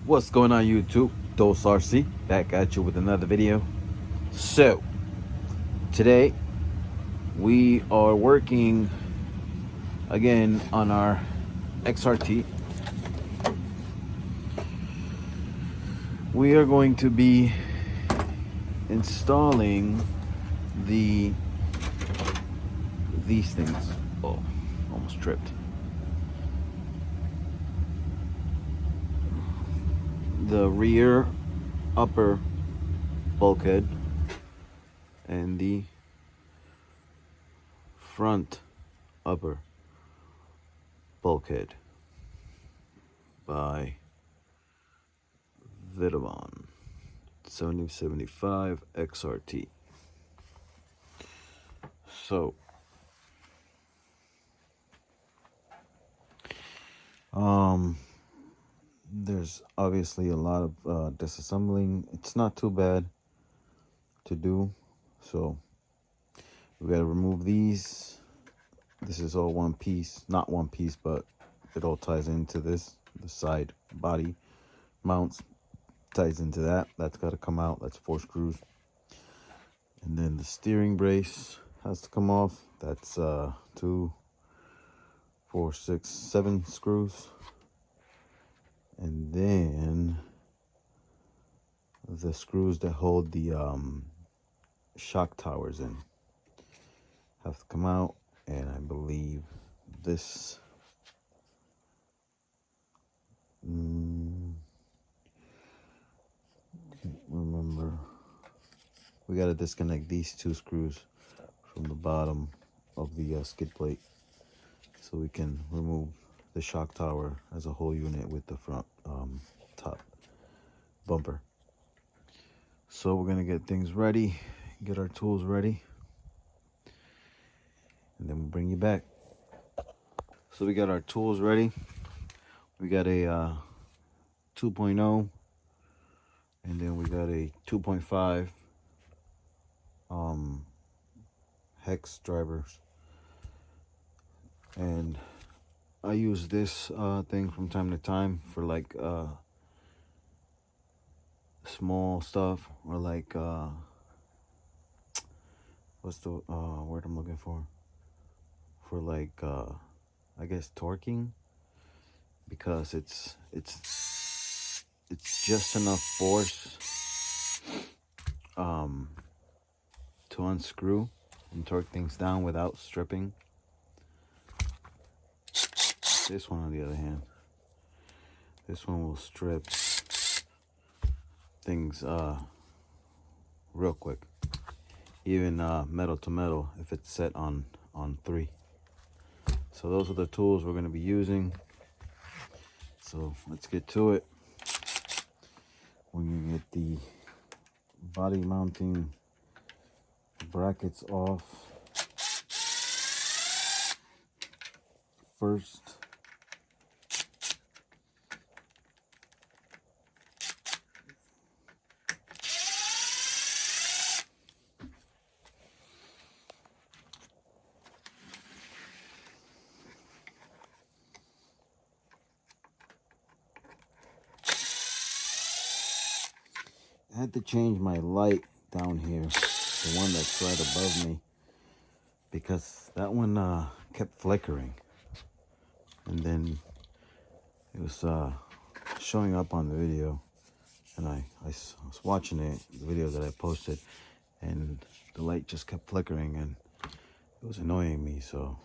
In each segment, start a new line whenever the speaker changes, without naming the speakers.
What's going on YouTube? Dos RC back at you with another video. So today we are working again on our XRT. We are going to be installing these things. Oh, almost tripped. The rear upper bulkhead and the front upper bulkhead by Vitavon 7075 XRT. So there's obviously a lot of disassembling. It's not too bad to do. So we gotta remove these. This is all one piece, not one piece, but it all ties into this. The side body mounts ties into that. That's got to come out. That's 4 screws. And then the steering brace has to come off. That's 2, 4, 6, 7 screws. And then the screws that hold the shock towers in have to come out. And I believe this can't remember. We got to disconnect these 2 screws from the bottom of the skid plate so we can remove the shock tower as a whole unit with the front top bumper. So we're gonna get things ready, get our tools ready, and then we'll bring you back. So we got our tools ready. We got a 2.0 and then we got a 2.5 hex drivers, and I use this thing from time to time for like small stuff, or like what's the word I'm looking for like I guess torquing, because it's just enough force to unscrew and torque things down without stripping. This one, on the other hand, this one will strip things real quick, even metal to metal if it's set on 3. So those are the tools we're going to be using. So let's get to it. We're going to get the body mounting brackets off first. I had to change my light down here, the one that's right above me, because that one kept flickering, and then it was showing up on the video, and I was watching it, the video that I posted, and the light just kept flickering and it was annoying me. So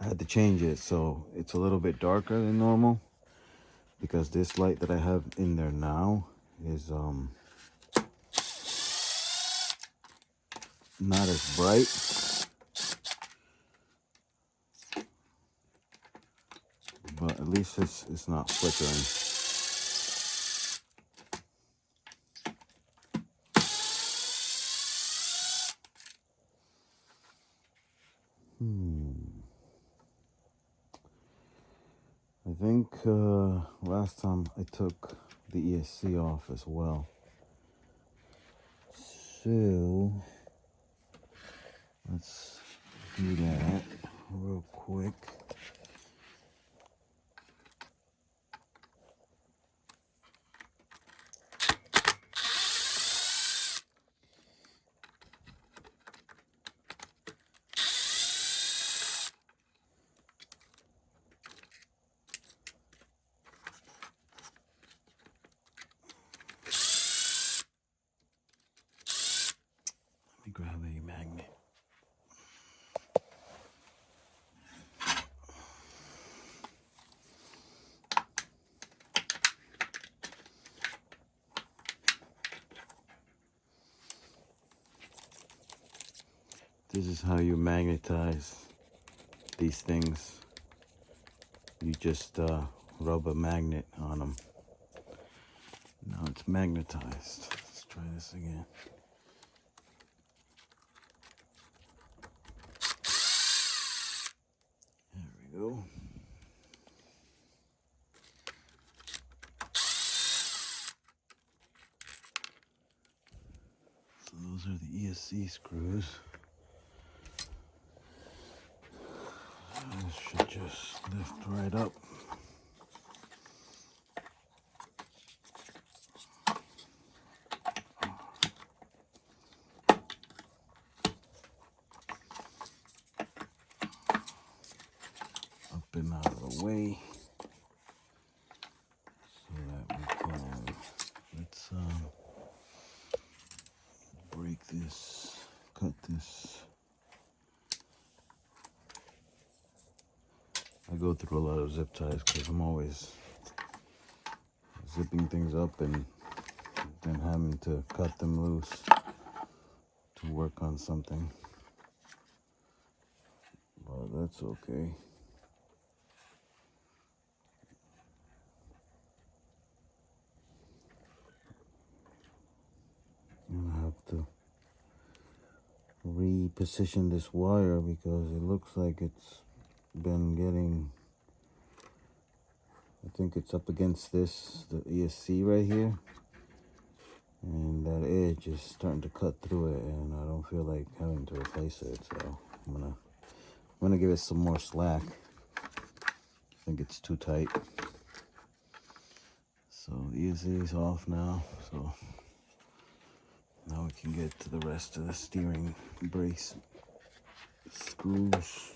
I had to change it so it's a little bit darker than normal, because this light that I have in there now is not as bright. But at least it's not flickering. I think last time I took the ESC off as well. So let's do that real quick. gravity magnet. This is how you magnetize these things. You just rub a magnet on them. Now it's magnetized. Let's try this again. There we go. So those are the ESC screws. This should just lift right up. Up and out of the way. So that we can, let's break this, cut this. I go through a lot of zip ties because I'm always zipping things up and then having to cut them loose to work on something. But that's okay. I have to reposition this wire because it looks like it's been getting, I think it's up against this, the ESC right here, and that edge is starting to cut through it, and I don't feel like having to replace it, so I'm gonna give it some more slack. I think it's too tight. So the ESC is off now, so now we can get to the rest of the steering brace screws.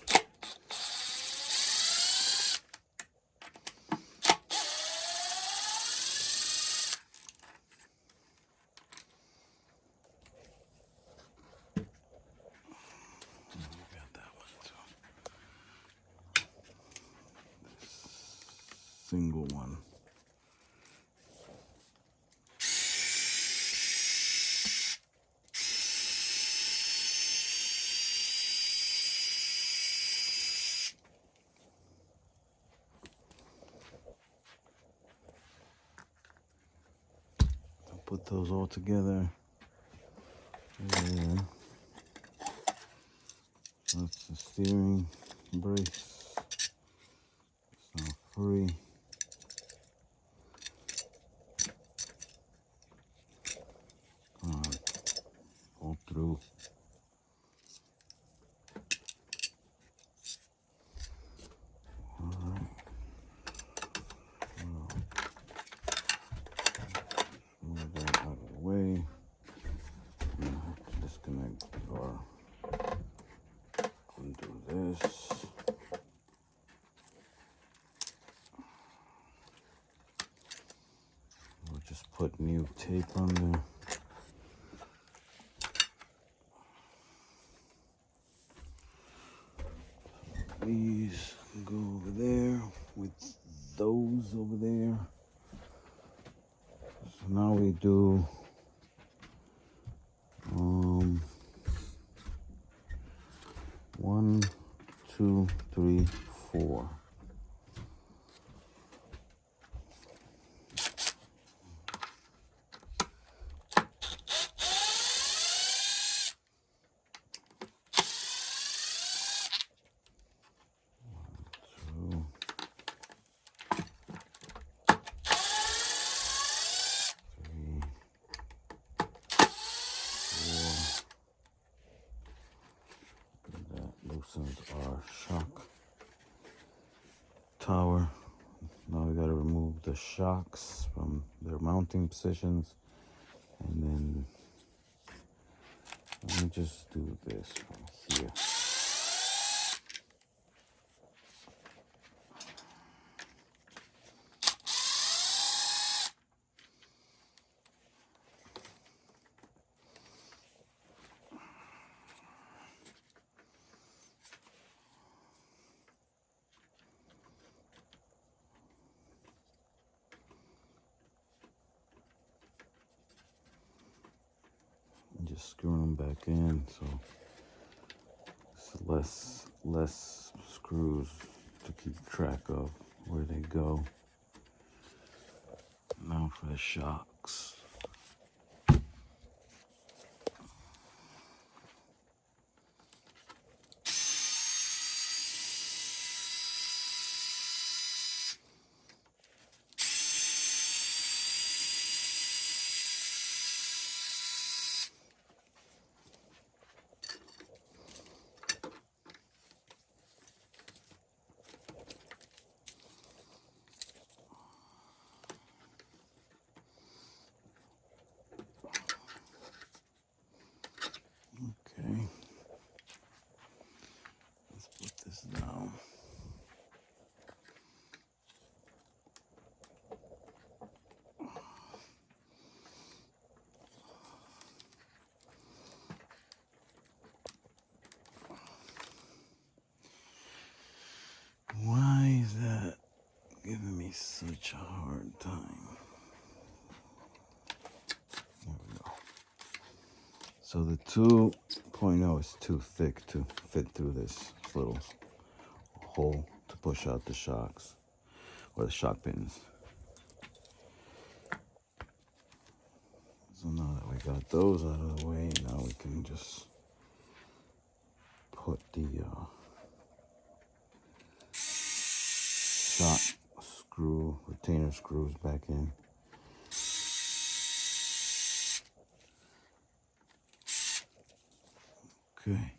Single one. I'll put those all together. And that's the steering brace. It's now free. All through. Alright. Move that out of the way. I have to disconnect or undo this. We'll just put new tape on there. These go over there with those over there. So now we do 1, 2, 3, 4. Our shock tower. Now we got to remove the shocks from their mounting positions, and then let me just do this from here. just screwing them back in, so it's less screws to keep track of where they go. Now for the shocks. Okay, let's put this down. Why is that giving me such a hard time? There we go. So the 2.0 is too thick to fit through this little hole to push out the shocks or the shock pins. So now that we got those out of the way, now we can just put the shock screw, retainer screws back in. Okay,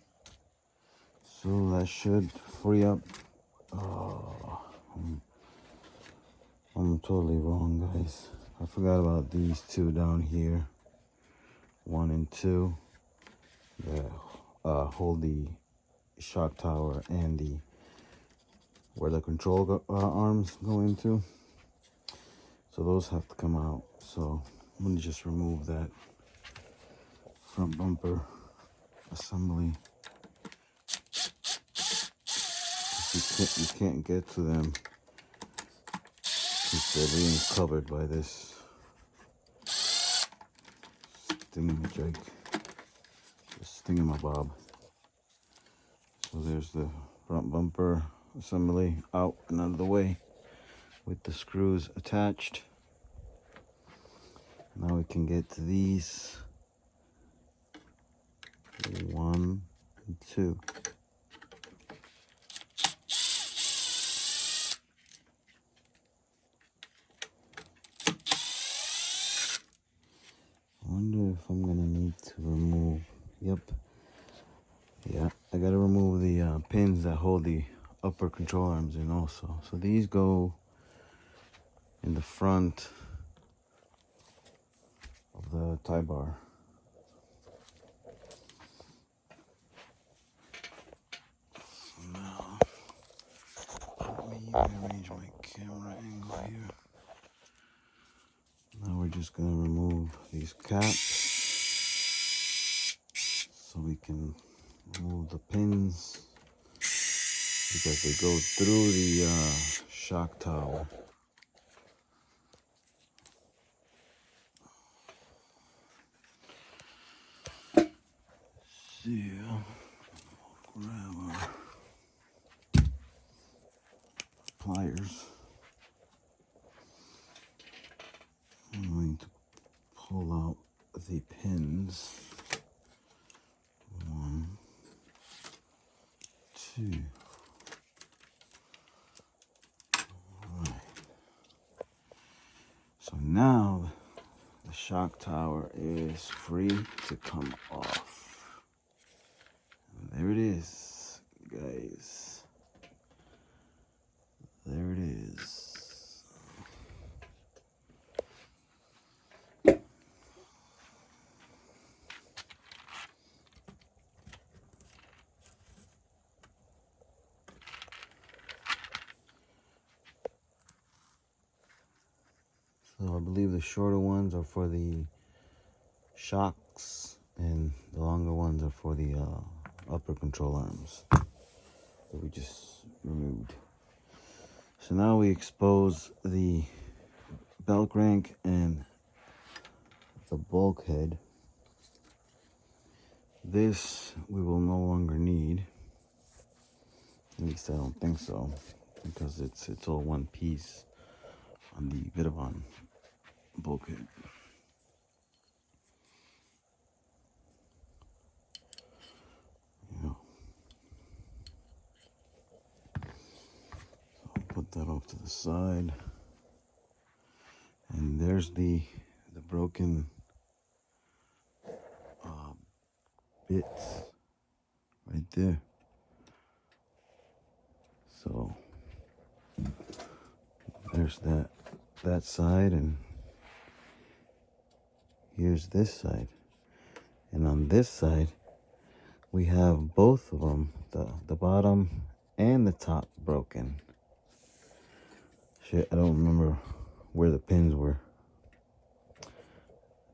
so that should free up. Oh, I'm totally wrong, guys. I forgot about these two down here, 1 and 2, that hold the shock tower and the where the control arms go into. So those have to come out. So I'm gonna just remove that front bumper assembly. You can't get to them because they're being covered by this thingamajig, this thingamabob. So there's the front bumper assembly out and out of the way with the screws attached. Now we can get to these 1 and 2. I wonder if I'm gonna need to remove, yep, yeah, I gotta remove the pins that hold the upper control arms in also. So these go in the front of the tie bar. Now, let me rearrange my camera angle here. Now we're just gonna remove these caps so we can remove the pins because they go through the shock tower. See, grab our pliers. I'm going to pull out the pins. 1, 2. Alright. So now the shock tower is free to come off. And there it is, guys. There it is. So I believe the shorter ones are for the shocks and the longer ones are for the upper control arms that we just removed. So now we expose the belt crank and the bulkhead. This we will no longer need. At least I don't think so, because it's all one piece on the vitavon bulkhead. Yeah. So I'll put that off to the side. And there's the broken bits right there. So there's that side, and here's this side. And on this side, we have both of them, the bottom and the top broken. Shit, I don't remember where the pins were. I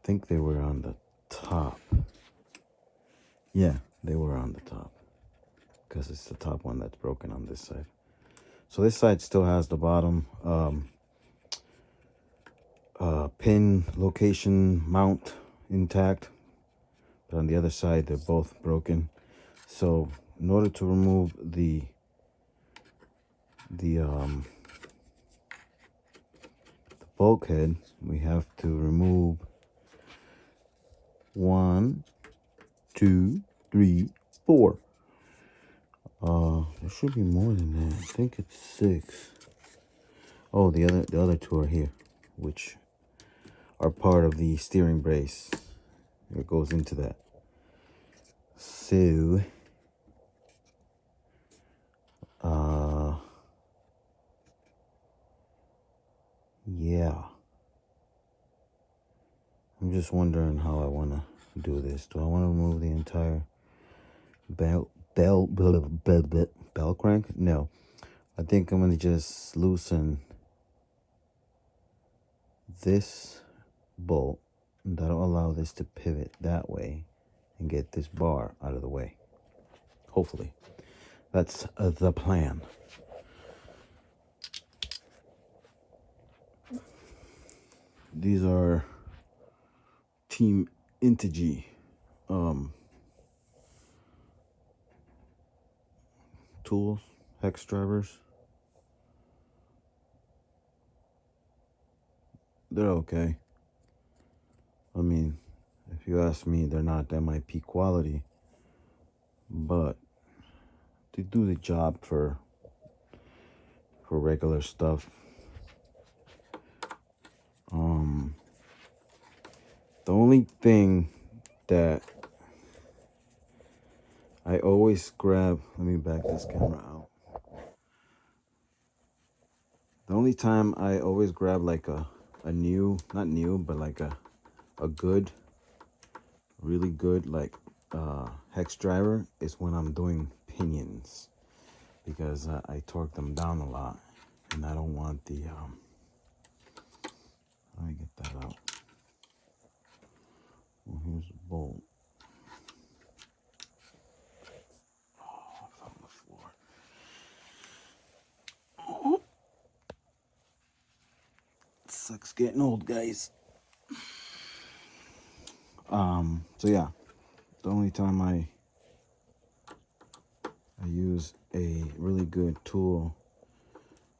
think they were on the top. Yeah, they were on the top, because it's the top one that's broken on this side. So this side still has the bottom pin location mount intact, but on the other side they're both broken. So in order to remove the bulkhead, we have to remove 1, 2, 3, 4. There should be more than that. I think it's 6. Oh, the other 2 are here, which are part of the steering brace. It goes into that. So yeah, I'm just wondering how I want to do this. Do I want to remove the entire bell crank? No, I think I'm gonna just loosen this bolt. That'll allow this to pivot that way and get this bar out of the way. Hopefully, that's the plan. These are Team Integy tools, hex drivers. They're okay. I mean, if you ask me, they're not MIP quality, but they do the job for regular stuff. The only thing that I always grab, let me back this camera out. The only time I always grab like a new, not new, but like a good, really good like hex driver is when I'm doing pinions, because I torque them down a lot, and I don't want the let me get that out. Well, here's the bolt. Oh, it's on the floor. Oh. Sucks getting old, guys. So yeah, the only time I use a really good tool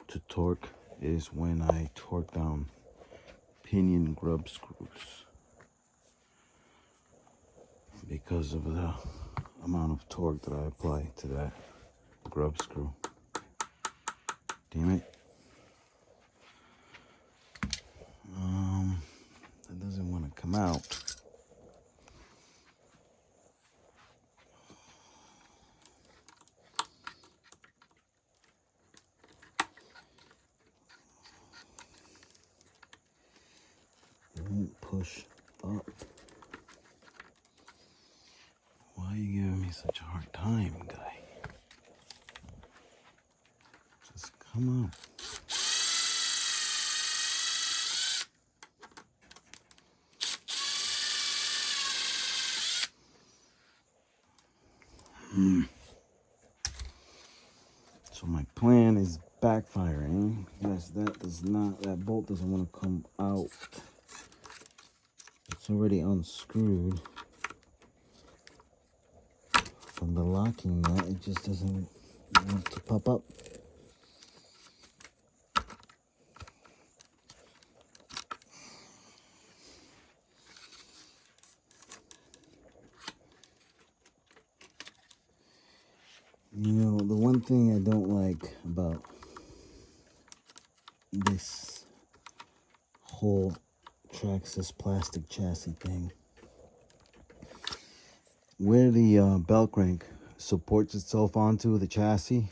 to torque is when I torque down pinion grub screws, because of the amount of torque that I apply to that grub screw. Damn it. That doesn't want to come out. It won't push up. Why are you giving me such a hard time, guy? Just come up. So my plan is backfiring. Yes, that bolt doesn't want to come out. It's already unscrewed. from the locking nut. It just doesn't want to pop up. You know, the one thing I don't like about this whole Traxxas plastic chassis thing, where the belt crank supports itself onto the chassis,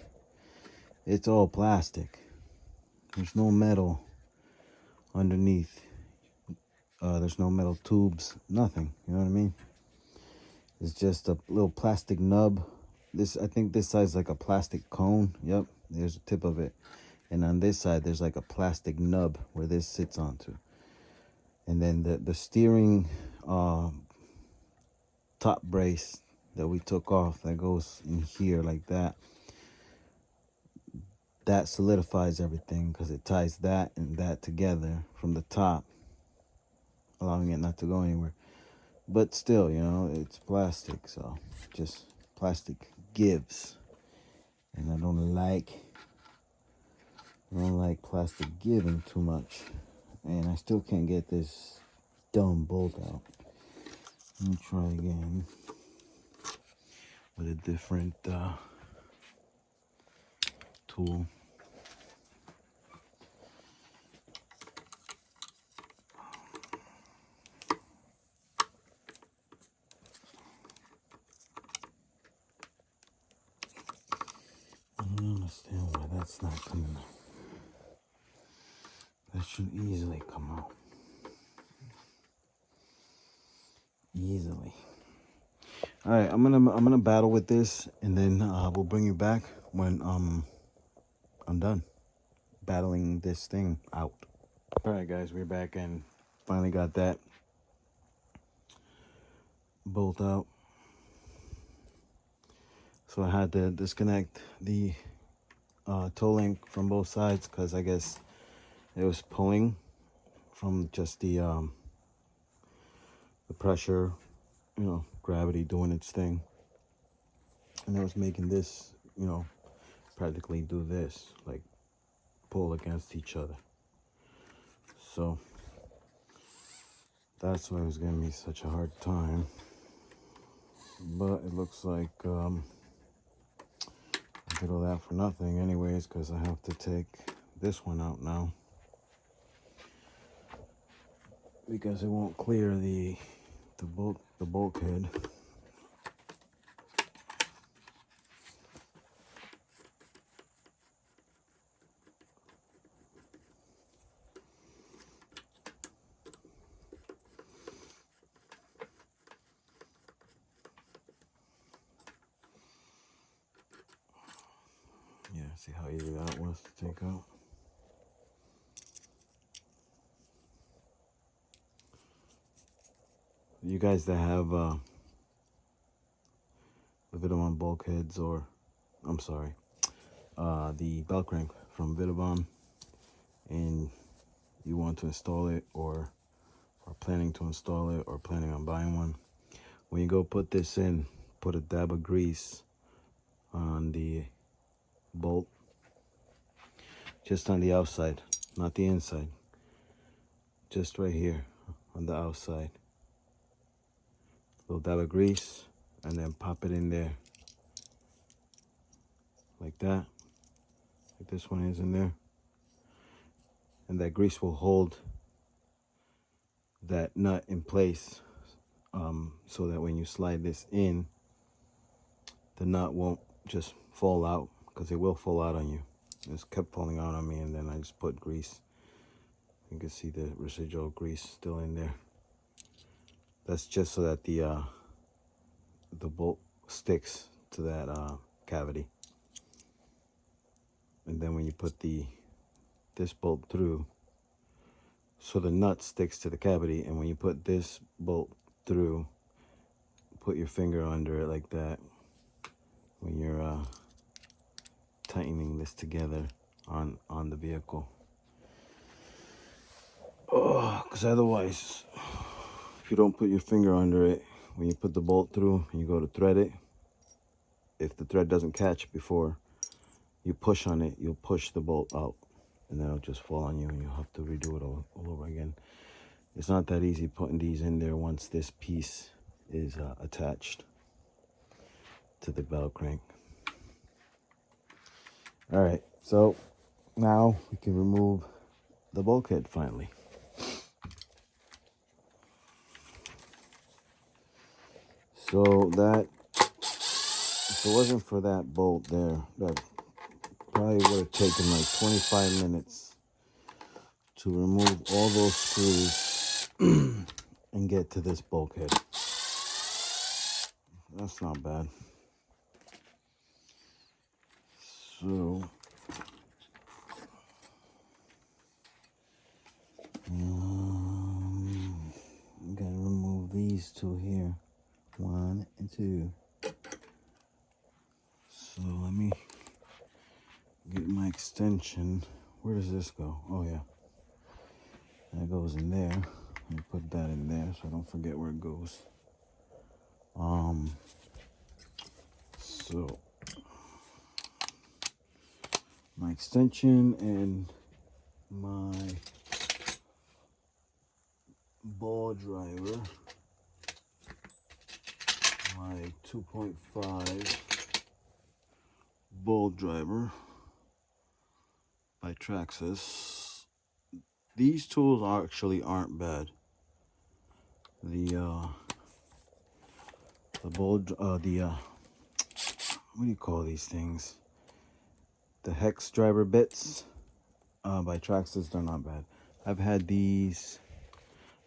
it's all plastic. There's no metal underneath. There's no metal tubes, nothing. You know what I mean? It's just a little plastic nub. This, I think this side's like a plastic cone. Yep, there's a tip of it. And on this side, there's like a plastic nub where this sits onto. And then the steering top brace that we took off, that goes in here like that. That solidifies everything because it ties that and that together from the top, allowing it not to go anywhere. But still, you know, it's plastic, so just plastic gives. And I don't like plastic giving too much. And I still can't get this dumb bolt out. Let me try again with a different tool. I don't understand why that's not coming out. That should easily come out. Easily. All right, I'm gonna battle with this, and then we'll bring you back when I'm done battling this thing out. All right, guys, we're back and finally got that bolt out. So I had to disconnect the toe link from both sides because I guess it was pulling from just the pressure, you know, gravity doing its thing, and it was making this, you know, practically do this, like pull against each other. So that's why it was giving me such a hard time. But it looks like I did all that for nothing anyways, because I have to take this one out now because it won't clear the bulkhead. Yeah, see how easy that was to take out. You guys that have the vitavon bulkheads, or I'm sorry, the belt crank from vitavon, and you want to install it, or are planning to install it, or planning on buying one, when you go put this in, put a dab of grease on the bolt, just on the outside, not the inside, just right here on the outside. Little dab of grease, and then pop it in there like that, like this one is in there, and that grease will hold that nut in place, so that when you slide this in, the nut won't just fall out, because it will fall out on you. It's kept falling out on me, and then I just put grease. You can see the residual grease still in there. That's just so that the bolt sticks to that cavity. And then when you put this bolt through, so the nut sticks to the cavity, and when you put this bolt through, put your finger under it like that when you're tightening this together on the vehicle. Oh, because otherwise, if you don't put your finger under it, when you put the bolt through and you go to thread it, if the thread doesn't catch before you push on it, you'll push the bolt out, and then it'll just fall on you, and you'll have to redo it all over again. It's not that easy putting these in there once this piece is attached to the bell crank. All right, so now we can remove the bulkhead finally. So that, if it wasn't for that bolt there, that probably would have taken like 25 minutes to remove all those screws and get to this bulkhead. That's not bad. So I'm gonna remove these two here, 1 and 2. So let me get my extension. Where does this go? Oh yeah, that goes in there. Let me put that in there so I don't forget where it goes. So my extension and my ball driver, my 2.5 ball driver by Traxxas. These tools actually aren't bad. The ball, what do you call these things? The hex driver bits by Traxxas, they're not bad. I've had these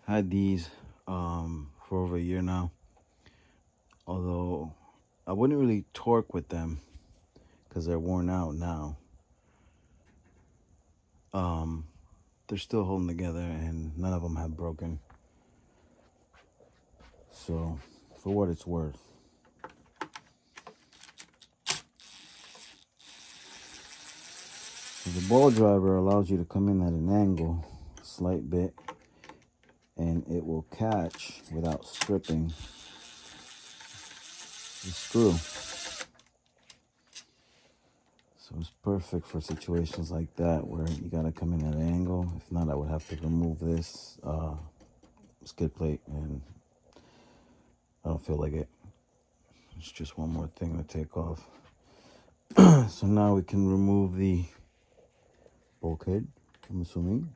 for over a year now. Although I wouldn't really torque with them because they're worn out now. They're still holding together and none of them have broken. So for what it's worth. So the ball driver allows you to come in at an angle, a slight bit, and it will catch without stripping the screw. So it's perfect for situations like that where you gotta come in at an angle. If not, I would have to remove this skid plate, and I don't feel like it. It's just one more thing to take off. So now we can remove the bulkhead, I'm assuming.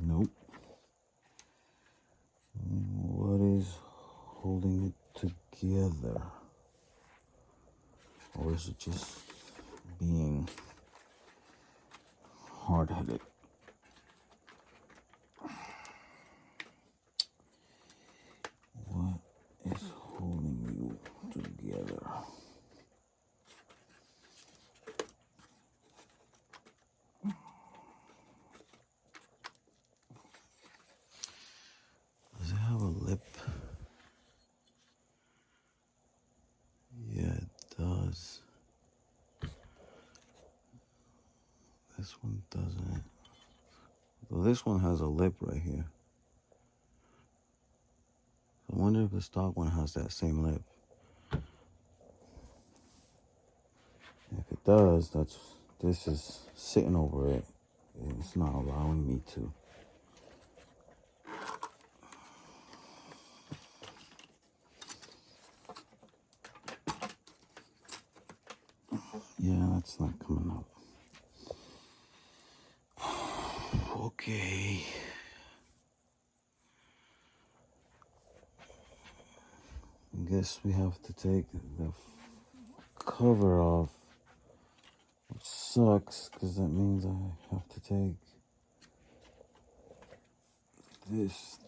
Nope. What is holding it together? Or is it just being hard-headed? What is holding you together? Does it have a lip? Yeah, it does. This one doesn't. Well, this one has a lip right here. I wonder if the stock one has that same lip. If it does, this is sitting over it. It's not allowing me to. Yeah, that's not coming up. Okay. I guess we have to take the cover off, which sucks because that means I have to take this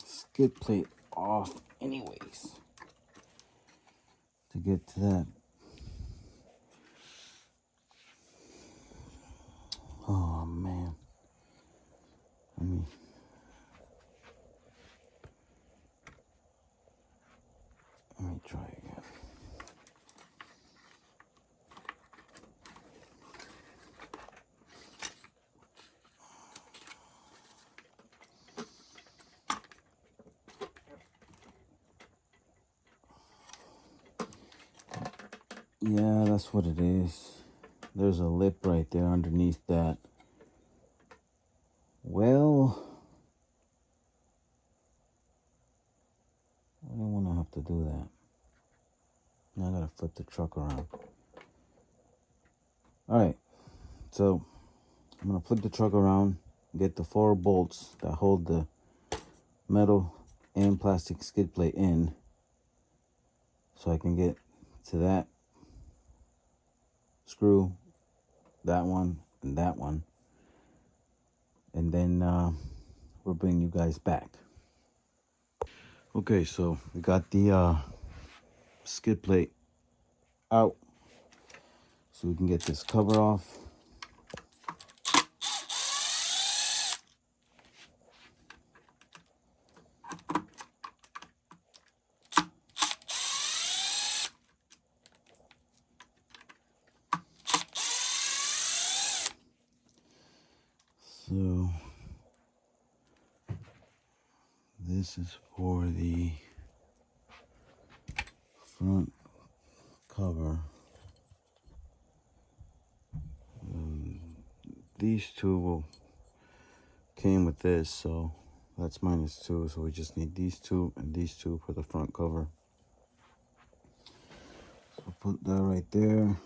skid plate off anyways to get to that. Oh man. Let me try again. Yeah, that's what it is. There's a lip right there underneath that. Well, I don't want to have to do that. Now I gotta flip the truck around. Alright, so I'm gonna flip the truck around, get the 4 bolts that hold the metal and plastic skid plate in, so I can get to that screw, that one, and that one. And then we'll bring you guys back. Okay, so we got the skid plate out, so we can get this cover off. So this is for the front cover. These two came with this, so that's -2. So we just need these two and these two for the front cover. So put that right there.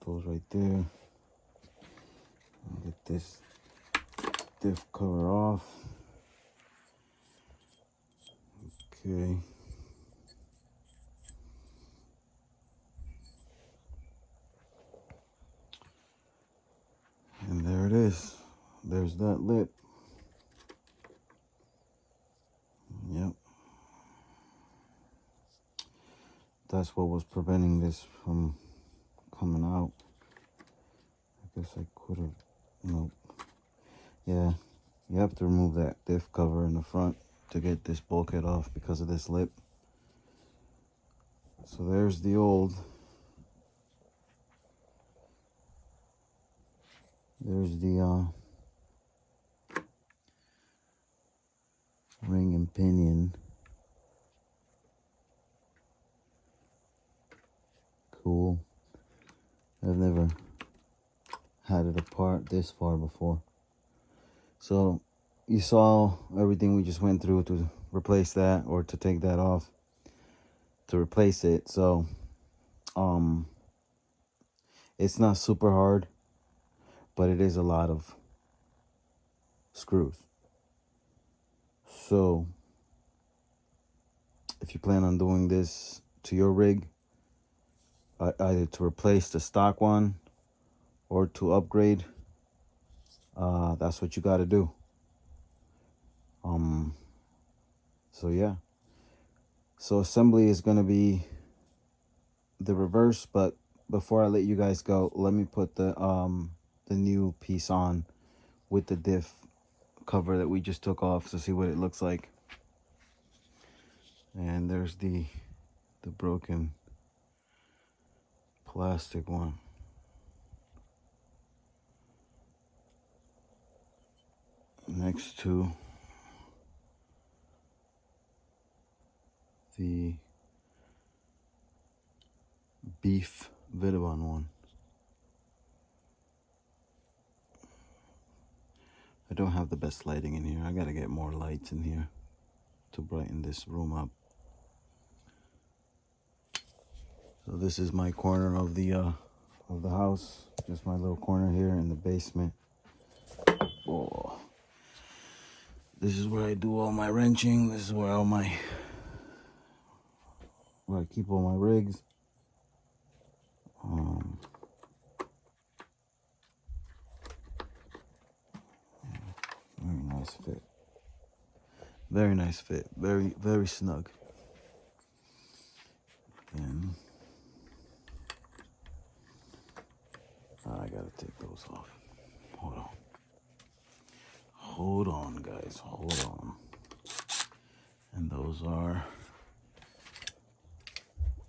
Those right there. Get this diff cover off. Okay. And there it is. There's that lip. Yep. That's what was preventing this from coming out. I guess I could have, nope. Yeah, you have to remove that diff cover in the front to get this bulkhead off because of this lip. So there's the old. There's the ring and pinion. Cool. I've never had it apart this far before. So you saw everything we just went through to replace that, or to take that off to replace it. So it's not super hard, but it is a lot of screws. So if you plan on doing this to your rig, either to replace the stock one or to upgrade, that's what you got to do. So yeah, so assembly is going to be the reverse, but before I let you guys go, let me put the new piece on with the diff cover that we just took off to see what it looks like. And there's the broken plastic one. Next to the beef vitavon one. I don't have the best lighting in here. I gotta get more lights in here to brighten this room up. So this is my corner of the house. Just my little corner here in the basement. Oh. This is where I do all my wrenching. This is where where I keep all my rigs. Very nice fit. Very nice fit. Very, very snug. And I gotta take those off. Hold on. Hold on, guys. Hold on. And those are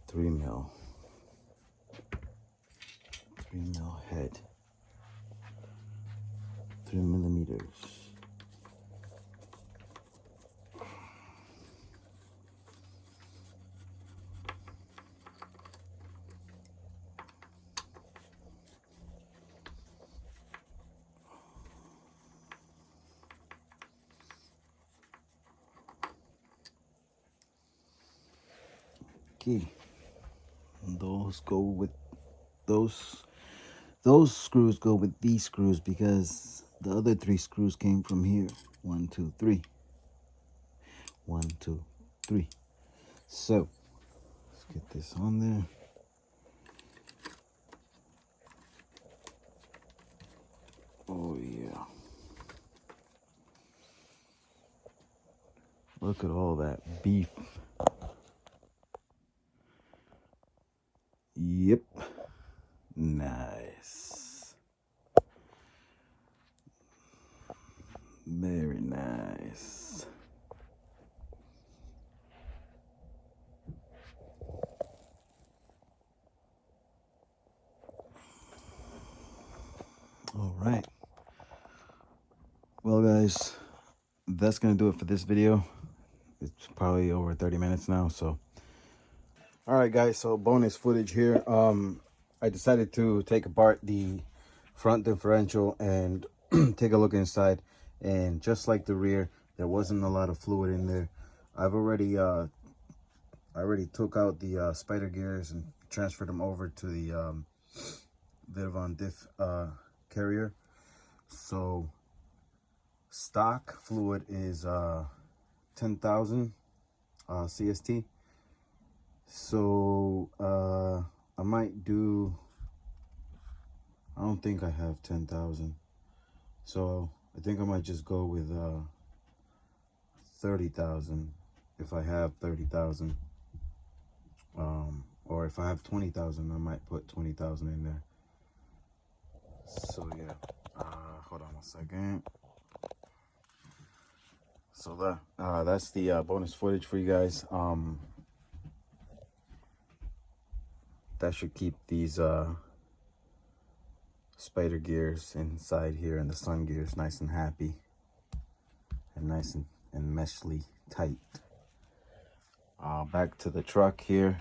3 mil. 3 mil head. 3 millimeters. Okay, those go with those screws go with these screws because the other 3 screws came from here. 1, 2, 3. 1, 2, 3. So let's get this on there. Oh yeah. Look at all that beef. Yep. Nice. Very nice. All right. Well, guys, that's going to do it for this video. It's probably over 30 minutes now, so. All right, guys, so bonus footage here. I decided to take apart the front differential and take a look inside. And just like the rear, there wasn't a lot of fluid in there. I already took out the spider gears and transferred them over to the vitavon diff carrier. So stock fluid is 10,000 CST. So I might do, I don't think I have 10,000, so I think I might just go with 30,000 if I have 30,000, or if I have 20,000 I might put 20,000 in there. So yeah, hold on a second. So that's the bonus footage for you guys. That should keep these spider gears inside here and the sun gears nice and happy and nice and meshly tight. Back to the truck here.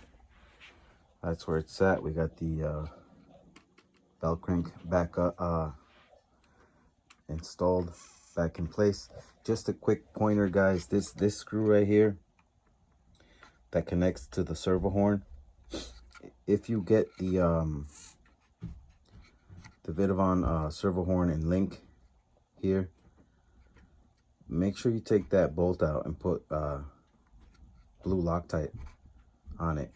That's where it's at. We got the bell crank back installed back in place. Just a quick pointer, guys. This screw right here that connects to the servo horn, if you get the vitavon servo horn and link here, make sure you take that bolt out and put blue Loctite on it,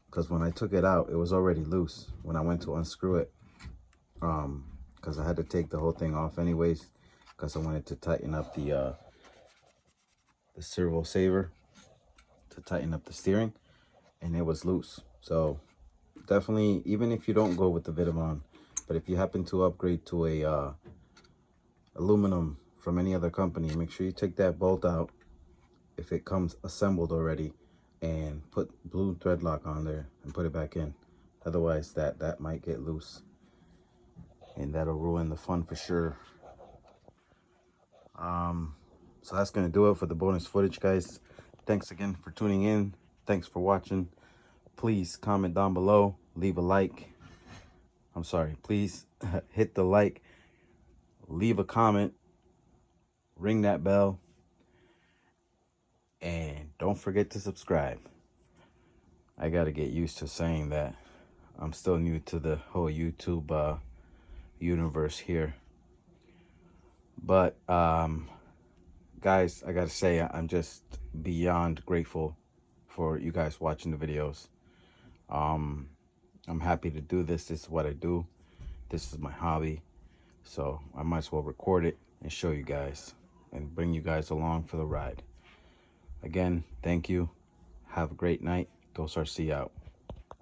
because when I took it out, it was already loose when I went to unscrew it, because I had to take the whole thing off anyways, because I wanted to tighten up the servo saver to tighten up the steering, and it was loose. So definitely, even if you don't go with the vitavon, but if you happen to upgrade to a aluminum from any other company, make sure you take that bolt out if it comes assembled already, and put blue thread lock on there and put it back in. Otherwise that might get loose, and that'll ruin the fun for sure. So that's gonna do it for the bonus footage, guys. Thanks again for tuning in. Thanks for watching. Please comment down below, leave a like. I'm sorry, please hit the like, leave a comment, ring that bell, and don't forget to subscribe. I gotta get used to saying that. I'm still new to the whole YouTube universe here. But guys, I gotta say, I'm just beyond grateful for you guys watching the videos. I'm happy to do this. This is what I do. This is my hobby. So I might as well record it and show you guys and bring you guys along for the ride. Again, thank you. Have a great night. Dos RC out.